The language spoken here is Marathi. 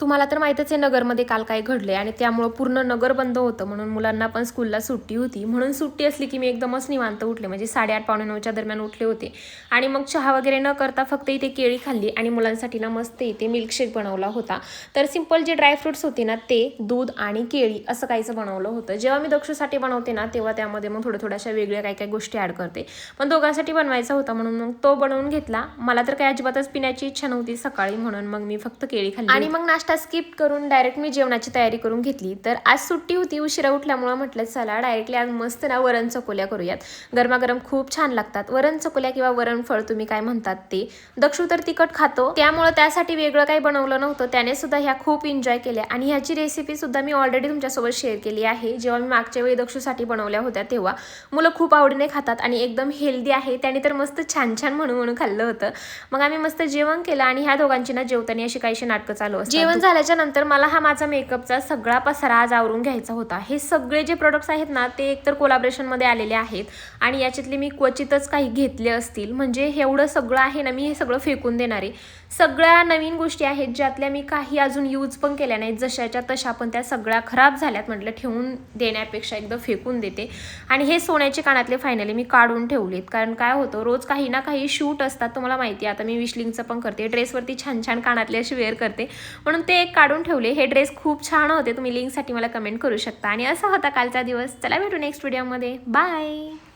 तुम्हाला तर माहीतच आहे नगरमध्ये काल काय घडले आणि त्यामुळे पूर्ण नगर बंद होतं म्हणून मुलांना पण स्कूलला सुट्टी होती. म्हणून सुट्टी असली की मी एकदमच निवांत उठले, म्हणजे 8:30 पावणे 9च्या दरम्यान उठले होते आणि मग चहा वगैरे न करता फक्त इथे केळी खाल्ली आणि मुलांसाठी ना मस्त इथे मिल्कशेक बनवला होता. तर सिंपल जे ड्रायफ्रुट्स होते ना ते, दूध आणि केळी असं काहीचं बनवलं होतं. जेव्हा मी दक्षूसाठी बनवते ना तेव्हा त्यामध्ये मग थोड्या अशा वेगळ्या काही काही गोष्टी ॲड करते, पण दोघांसाठी बनवायचा होता म्हणून मग तो बनवून घेतला. मला तर काही अजिबातच पिण्याची इच्छा नव्हती सकाळी, म्हणून मग मी फक्त केळी खाल्ली आणि मग नाश्ता स्किप करून डायरेक्ट मी जेवणाची तयारी करून घेतली. तर आज सुट्टी होती, उशिरा उठल्यामुळे म्हटलं चला डायरेक्टली आज मस्त ना वरण चकोल्या करूयात. गरमागरम खूप छान लागतात वरण चकोल्या किंवा वरणफळ तुम्ही काय म्हणतात ते. दक्षू तर तिखट खातो त्यामुळे त्यासाठी वेगळं काही बनवलं नव्हतं, त्याने सुद्धा ह्या खूप एन्जॉय केल्या आणि ह्याची रेसिपी सुद्धा मी ऑलरेडी तुमच्यासोबत शेअर केली आहे. जेव्हा मी मागच्या वेळी दक्षूसाठी बनवल्या होत्या तेव्हा मुलं खूप आवडीने खातात आणि एकदम हेल्दी आहे, त्याने तर मस्त छान छान म्हणून खाल्लं होतं. मग आम्ही मस्त जेवण केलं आणि ह्या दोघांची ना जेवताना अशी काहीशी नाटकं चालू असतात. जेवण झाल्याच्या नंतर मला हा माझा मेकअपचा सगळा पसारा आज आवरून घ्यायचा होता. हे सगळे जे प्रोडक्ट्स आहेत ना ते एकतर कोलॅबोरेशनमध्ये आलेले आहेत आणि याच्यातले मी क्वचितच काही घेतले असतील, म्हणजे एवढं सगळं आहे ना मी हे सगळं फेकून देणार आहे. सगळ्या नवीन गोष्टी आहेत ज्यातल्या मी काही अजून यूज पण केल्या नाहीत, जशाच्या तशा, पण त्या सगळ्या खराब झाल्यात. म्हटलं ठेवून देण्यापेक्षा एकदा फेकून देते. आणि हे सोन्याचे कानातले फायनली मी काढून ठेवलेत, कारण काय होतं रोज काही ना काही शूट असतात तुम्हाला माहिती आहे. आता मी विशलिंगचं पण करते, ड्रेसवरती छान छान कानातले असे वेअर करते म्हणून ते एक काढून ठेवले. हे ड्रेस खूप छान होते, तुम्ही लिंकसाठी मला कमेंट करू शकता. आणि असा होता कालचा दिवस. चला भेटू नेक्स्ट व्हिडिओमध्ये. बाय.